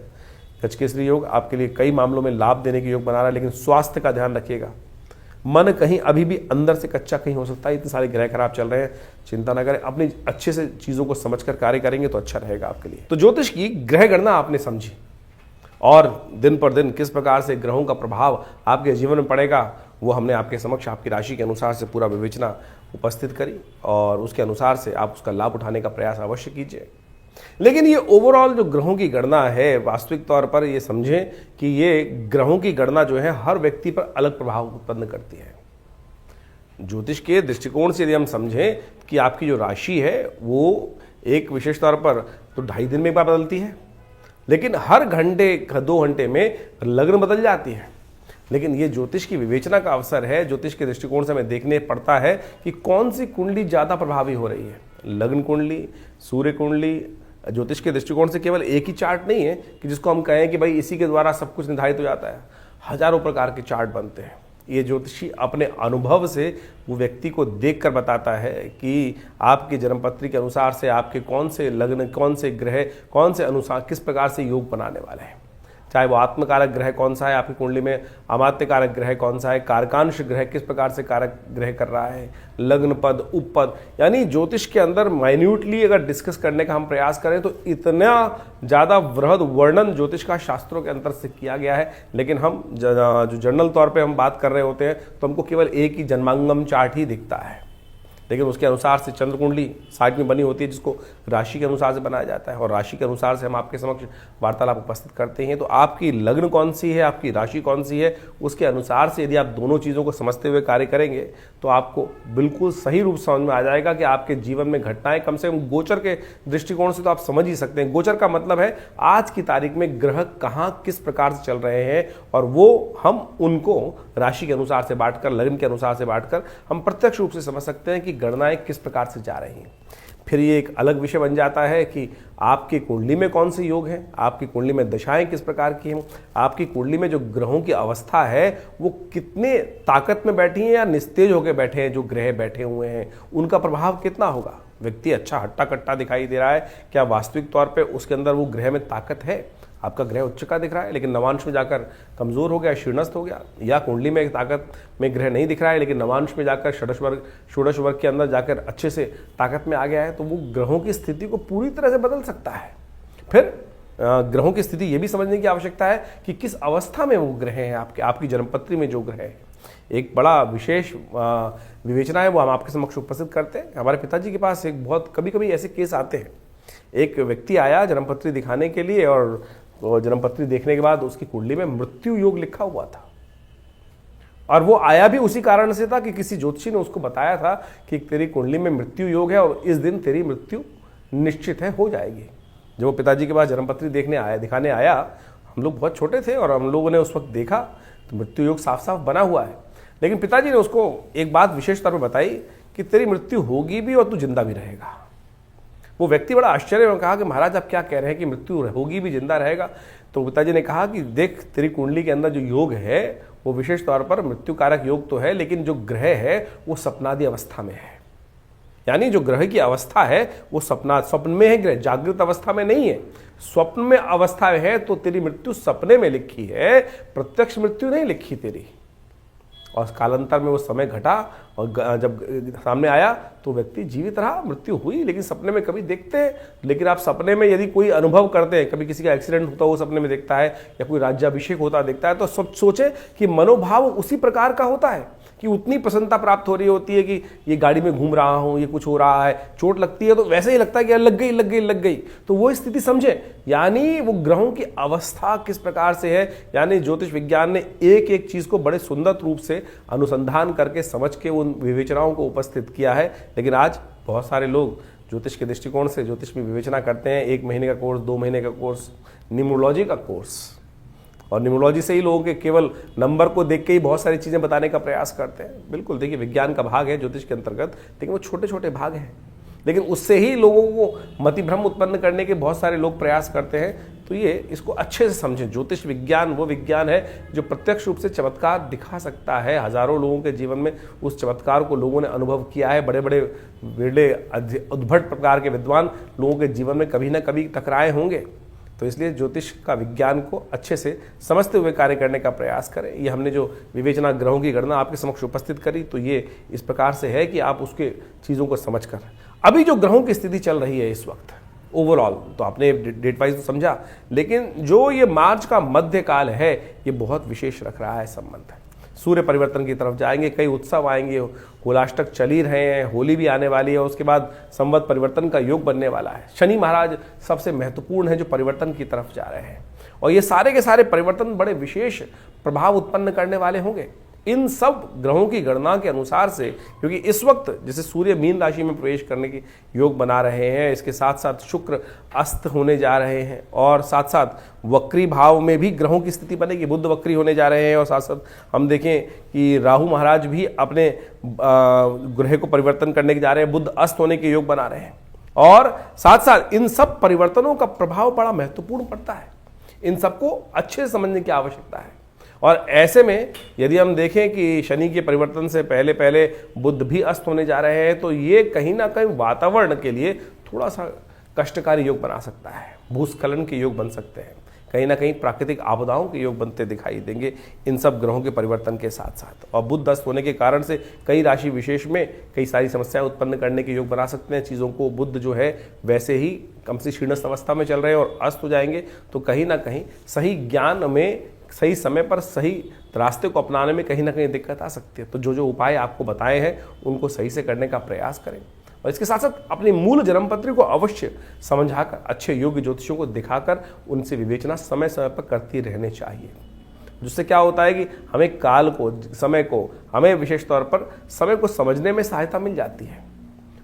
गजकेसरी योग आपके लिए कई मामलों में लाभ देने के योग बना रहा है, लेकिन स्वास्थ्य का ध्यान रखिएगा। मन कहीं अभी भी अंदर से कच्चा कहीं हो सकता है, इतने सारे ग्रह खराब चल रहे हैं, चिंता ना करें, अपनी अच्छे से चीज़ों को समझकर कार्य करेंगे तो अच्छा रहेगा आपके लिए। तो ज्योतिष की ग्रह गणना आपने समझी और दिन पर दिन किस प्रकार से ग्रहों का प्रभाव आपके जीवन में पड़ेगा वो हमने आपके समक्ष आपकी राशि के अनुसार से पूरा विवेचना उपस्थित करी और उसके अनुसार से आप उसका लाभ उठाने का प्रयास अवश्य कीजिए। लेकिन ये ओवरऑल जो ग्रहों की गणना है, वास्तविक तौर पर ये समझें कि ये ग्रहों की गणना जो है हर व्यक्ति पर अलग प्रभाव उत्पन्न करती है। ज्योतिष के दृष्टिकोण से यदि हम समझें कि आपकी जो राशि है वो एक विशेष तौर पर तो 2.5 दिन में एक बार बदलती है, लेकिन हर घंटे 2 घंटे में लग्न बदल जाती है। लेकिन ये ज्योतिष की विवेचना का अवसर है, ज्योतिष के दृष्टिकोण से हमें देखने पड़ता है कि कौन सी कुंडली ज़्यादा प्रभावी हो रही है। लग्न कुंडली, सूर्य कुंडली, ज्योतिष के दृष्टिकोण से केवल एक ही चार्ट नहीं है कि जिसको हम कहें कि भाई इसी के द्वारा सब कुछ निर्धारित हो जाता है। हजारों प्रकार के चार्ट बनते हैं। ये ज्योतिषी अपने अनुभव से वो व्यक्ति को देखकर बताता है कि आपके जन्मपत्री के अनुसार से आपके कौन से लग्न, कौन से ग्रह, कौन से अनुसार किस प्रकार से योग बनाने वाले हैं। चाहे वो आत्मकारक ग्रह कौन सा है आपकी कुंडली में, अमात्य कारक ग्रह कौन सा है, कारकांश ग्रह किस प्रकार से कारक ग्रह कर रहा है, लग्न पद, उपपद, यानी ज्योतिष के अंदर माइन्यूटली अगर डिस्कस करने का हम प्रयास करें तो इतना ज़्यादा वृहद वर्णन ज्योतिष का शास्त्रों के अंतर से किया गया है। लेकिन हम जो जनरल तौर पर हम बात कर रहे होते हैं तो हमको केवल एक ही जन्मांगम चार्ट ही दिखता है, लेकिन उसके अनुसार से चंद्र कुंडली साइड में बनी होती है जिसको राशि के अनुसार से बनाया जाता है और राशि के अनुसार से हम आपके समक्ष वार्तालाप उपस्थित करते हैं। तो आपकी लग्न कौन सी है, आपकी राशि कौन सी है, उसके अनुसार से यदि आप दोनों चीज़ों को समझते हुए कार्य करेंगे तो आपको बिल्कुल सही रूप समझ में आ जाएगा कि आपके जीवन में घटनाएं, कम से कम गोचर के दृष्टिकोण से तो आप समझ ही सकते हैं। गोचर का मतलब है आज की तारीख में ग्रह कहाँ किस प्रकार से चल रहे हैं और वो हम उनको राशि के अनुसार से बांटकर, लग्न के अनुसार से बांटकर हम प्रत्यक्ष रूप से समझ सकते हैं कि गणनाएं किस प्रकार से जा रही हैं। फिर ये एक अलग विषय बन जाता है कि आपकी कुंडली में कौन से योग हैं, आपकी कुंडली में दशाएं किस प्रकार की हैं, आपकी कुंडली में जो ग्रहों की अवस्था है वो कितने ताकत में बैठी हैं या निस्तेज होकर बैठे हैं, जो ग्रह बैठे हुए हैं उनका प्रभाव कितना होगा। व्यक्ति अच्छा हट्टा कट्टा दिखाई दे रहा है, क्या वास्तविक तौर पे उसके अंदर वो ग्रह में ताकत है। आपका ग्रह उच्च का दिख रहा है लेकिन नवांश में जाकर कमजोर हो गया, शीर्णस्थ हो गया, या कुंडली में एक ताकत में ग्रह नहीं दिख रहा है लेकिन नवांश में जाकर षोडश वर्ग के अंदर जाकर अच्छे से ताकत में आ गया है, तो वो ग्रहों की स्थिति को पूरी तरह से बदल सकता है। फिर ग्रहों की स्थिति ये भी समझने की आवश्यकता है कि किस अवस्था में वो ग्रह हैं, आपकी जन्मपत्री में जो ग्रह है। एक बड़ा विशेष विवेचना है वो हम आपके समक्ष उपस्थित करते हैं। हमारे पिताजी के पास एक बहुत कभी कभी ऐसे केस आते हैं। एक व्यक्ति आया जन्मपत्री दिखाने के लिए और जन्मपत्री देखने के बाद उसकी कुंडली में मृत्यु योग लिखा हुआ था और वो आया भी उसी कारण से था कि किसी ज्योतिषी ने उसको बताया था कि तेरी कुंडली में मृत्यु योग है और इस दिन तेरी मृत्यु निश्चित है, हो जाएगी। जब वो पिताजी के पास जन्मपत्री दिखाने आया, हम लोग बहुत छोटे थे और हम लोगों ने उस वक्त देखा तो मृत्यु योग साफ साफ बना हुआ है। लेकिन पिताजी ने उसको एक बात विशेष तौर पर बताई कि तेरी मृत्यु होगी भी और तू जिंदा भी रहेगा। वो व्यक्ति बड़ा आश्चर्य में कहा कि महाराज आप क्या कह रहे हैं कि मृत्यु होगी भी जिंदा रहेगा? तो पिताजी ने कहा कि देख, तेरी कुंडली के अंदर जो योग है वो विशेष तौर पर मृत्यु कारक योग तो है, लेकिन जो ग्रह है वो सपनादि अवस्था में है। यानी जो ग्रह की अवस्था है वो स्वप्न में है, ग्रह जागृत अवस्था में नहीं है, स्वप्न में अवस्था में है। तो तेरी मृत्यु सपने में लिखी है, प्रत्यक्ष मृत्यु नहीं लिखी तेरी। और कालांतर में वो समय घटा और जब सामने आया तो व्यक्ति जीवित रहा, मृत्यु हुई, लेकिन सपने में कभी देखते हैं। लेकिन आप सपने में यदि कोई अनुभव करते हैं, कभी किसी का एक्सीडेंट होता हो सपने में देखता है, या कोई राज्याभिषेक होता देखता है, तो सब सोचे कि मनोभाव उसी प्रकार का होता है कि उतनी प्रसन्नता प्राप्त हो रही होती है कि ये गाड़ी में घूम रहा हूँ, ये कुछ हो रहा है, चोट लगती है तो वैसे ही लगता है कि यार लग गई लग गई लग गई। तो वो स्थिति समझे, यानी वो ग्रहों की अवस्था किस प्रकार से है। यानी ज्योतिष विज्ञान ने एक एक चीज को बड़े सुंदर रूप से अनुसंधान करके समझ के उन विवेचनाओं को उपस्थित किया है। लेकिन आज बहुत सारे लोग ज्योतिष के दृष्टिकोण से ज्योतिष में विवेचना करते हैं, 1 महीने का कोर्स, 2 महीने का कोर्स, न्यूमरोलॉजी का कोर्स, और न्यूमरोलॉजी से ही लोगों के केवल नंबर को देख के ही बहुत सारी चीज़ें बताने का प्रयास करते हैं। बिल्कुल, देखिए विज्ञान का भाग है ज्योतिष के अंतर्गत, लेकिन वो छोटे छोटे भाग हैं, लेकिन उससे ही लोगों को मतिभ्रम उत्पन्न करने के बहुत सारे लोग प्रयास करते हैं। तो ये इसको अच्छे से समझें, ज्योतिष विज्ञान वो विज्ञान है जो प्रत्यक्ष रूप से चमत्कार दिखा सकता है। हजारों लोगों के जीवन में उस चमत्कार को लोगों ने अनुभव किया है। बड़े बड़े विरले उद्भट प्रकार के विद्वान लोगों के जीवन में कभी ना कभी टकराए होंगे। तो इसलिए ज्योतिष का विज्ञान को अच्छे से समझते हुए कार्य करने का प्रयास करें। ये हमने जो विवेचना ग्रहों की गणना आपके समक्ष उपस्थित करी, तो ये इस प्रकार से है कि आप उसके चीज़ों को समझकर, अभी जो ग्रहों की स्थिति चल रही है इस वक्त ओवरऑल, तो आपने डेट वाइज तो समझा, लेकिन जो ये मार्च का मध्यकाल है ये बहुत विशेष रख रहा है संबंध। सूर्य परिवर्तन की तरफ जाएंगे, कई उत्सव आएंगे, होलाष्टक चल ही रहे हैं, होली भी आने वाली है, उसके बाद संवत परिवर्तन का योग बनने वाला है। शनि महाराज सबसे महत्वपूर्ण है जो परिवर्तन की तरफ जा रहे हैं, और ये सारे के सारे परिवर्तन बड़े विशेष प्रभाव उत्पन्न करने वाले होंगे इन सब ग्रहों की गणना के अनुसार से। क्योंकि इस वक्त जैसे सूर्य मीन राशि में प्रवेश करने की योग बना रहे हैं, इसके साथ साथ शुक्र अस्त होने जा रहे हैं, और साथ साथ वक्री भाव में भी ग्रहों की स्थिति बनेगी, बुध वक्री होने जा रहे हैं, और साथ साथ हम देखें कि राहु महाराज भी अपने ग्रह को परिवर्तन करने के जा रहे हैं, बुध अस्त होने के योग बना रहे हैं। और साथ साथ इन सब परिवर्तनों का प्रभाव बड़ा महत्वपूर्ण पड़ता है, इन सबको अच्छे से समझने की आवश्यकता है। और ऐसे में यदि हम देखें कि शनि के परिवर्तन से पहले पहले बुध भी अस्त होने जा रहे हैं, तो ये कहीं ना कहीं वातावरण के लिए थोड़ा सा कष्टकारी योग बना सकता है, भूस्खलन के योग बन सकते हैं, कहीं ना कहीं प्राकृतिक आपदाओं के योग बनते दिखाई देंगे इन सब ग्रहों के परिवर्तन के साथ साथ। और बुध अस्त होने के कारण से कई राशि विशेष में कई सारी समस्याएं उत्पन्न करने के योग बना सकते हैं। चीज़ों को बुध जो है वैसे ही कम से क्षीणस्थ अवस्था में चल रहे हैं और अस्त हो जाएंगे, तो कहीं ना कहीं सही ज्ञान में सही समय पर सही रास्ते को अपनाने में कहीं ना कहीं दिक्कत आ सकती है। तो जो जो उपाय आपको बताए हैं उनको सही से करने का प्रयास करें, और इसके साथ साथ अपनी मूल जन्मपत्री को अवश्य समझाकर, अच्छे योग्य ज्योतिषियों को दिखाकर उनसे विवेचना समय समय पर करती रहनी चाहिए। जिससे क्या होता है कि हमें काल को, समय को, हमें विशेष तौर पर समय को समझने में सहायता मिल जाती है,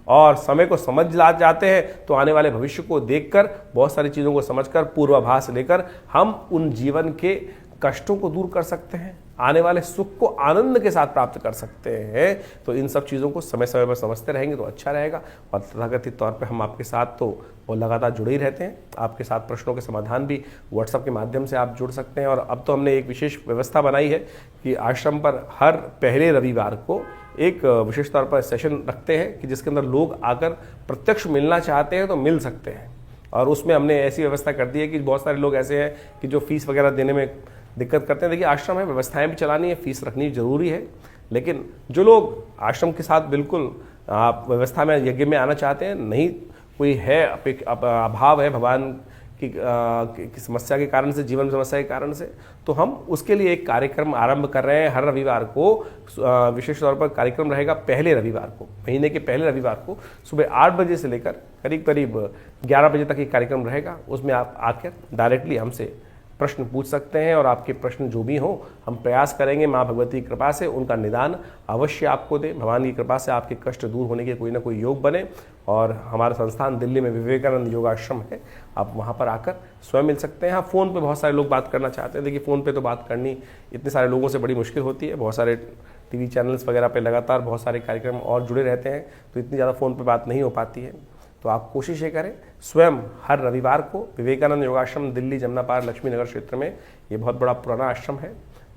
और समय को समझ जाते हैं तो आने वाले भविष्य को देखकर, बहुत सारी चीज़ों को समझकर, पूर्वाभास लेकर हम उन जीवन के कष्टों को दूर कर सकते हैं, आने वाले सुख को आनंद के साथ प्राप्त कर सकते हैं। तो इन सब चीज़ों को समय समय पर समझते रहेंगे तो अच्छा रहेगा। और तथाकथित तौर पे हम आपके साथ तो वो लगातार जुड़े ही रहते हैं। आपके साथ प्रश्नों के समाधान भी व्हाट्सएप के माध्यम से आप जुड़ सकते हैं। और अब तो हमने एक विशेष व्यवस्था बनाई है कि आश्रम पर हर पहले रविवार को एक विशेष तौर पर सेशन रखते हैं कि जिसके अंदर लोग आकर प्रत्यक्ष मिलना चाहते हैं तो मिल सकते हैं। और उसमें हमने ऐसी व्यवस्था कर दी है कि बहुत सारे लोग ऐसे हैं कि जो फीस वगैरह देने में दिक्कत करते हैं। देखिए, आश्रम है, व्यवस्थाएं भी चलानी है, फीस रखनी जरूरी है, लेकिन जो लोग आश्रम के साथ बिल्कुल आप व्यवस्था में, यज्ञ में आना चाहते हैं, नहीं कोई है अभाव है भगवान की समस्या के कारण से, जीवन समस्या के कारण से, तो हम उसके लिए एक कार्यक्रम आरंभ कर रहे हैं। हर रविवार को विशेष तौर पर कार्यक्रम रहेगा, पहले रविवार को, महीने के पहले रविवार को सुबह 8 बजे से लेकर करीब करीब 11 बजे तक एक कार्यक्रम रहेगा। उसमें आप आकर डायरेक्टली हमसे प्रश्न पूछ सकते हैं और आपके प्रश्न जो भी हों हम प्रयास करेंगे माँ भगवती की कृपा से उनका निदान अवश्य आपको दे। भगवान की कृपा से आपके कष्ट दूर होने के कोई ना कोई योग बने। और हमारा संस्थान दिल्ली में विवेकानंद योगाश्रम है, आप वहाँ पर आकर स्वयं मिल सकते हैं। हाँ, फ़ोन पे बहुत सारे लोग बात करना चाहते हैं, देखिए फ़ोन पे तो बात करनी इतने सारे लोगों से बड़ी मुश्किल होती है। बहुत सारे टीवी चैनल्स वगैरह पे लगातार बहुत सारे कार्यक्रम और जुड़े रहते हैं, तो इतनी ज़्यादा फ़ोन पे बात नहीं हो पाती है। तो आप कोशिश ये करें स्वयं हर रविवार को विवेकानंद योगाश्रम दिल्ली जमुना पार लक्ष्मी नगर क्षेत्र में, ये बहुत बड़ा पुराना आश्रम है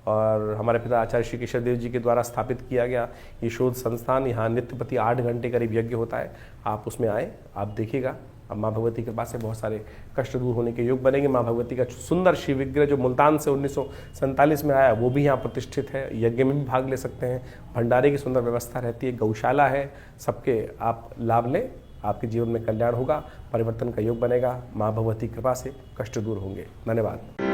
और हमारे पिता आचार्य श्री केशव देव जी के द्वारा स्थापित किया गया ये शोध संस्थान। यहाँ नित्य प्रति 8 घंटे करीब यज्ञ होता है। आप उसमें आए, आप देखिएगा, अब माँ भगवती के पास से बहुत सारे कष्ट दूर होने के योग बनेंगे। माँ भगवती का सुंदर शिव विग्रह जो मुल्तान से 1947 में आया वो भी यहाँ प्रतिष्ठित है। यज्ञ में भी भाग ले सकते हैं। भंडारे की सुंदर व्यवस्था रहती है, गौशाला है, सबके आप लाभ लें, आपके जीवन में कल्याण होगा, परिवर्तन का योग बनेगा। माँ भगवती कृपा से कष्ट दूर होंगे। धन्यवाद।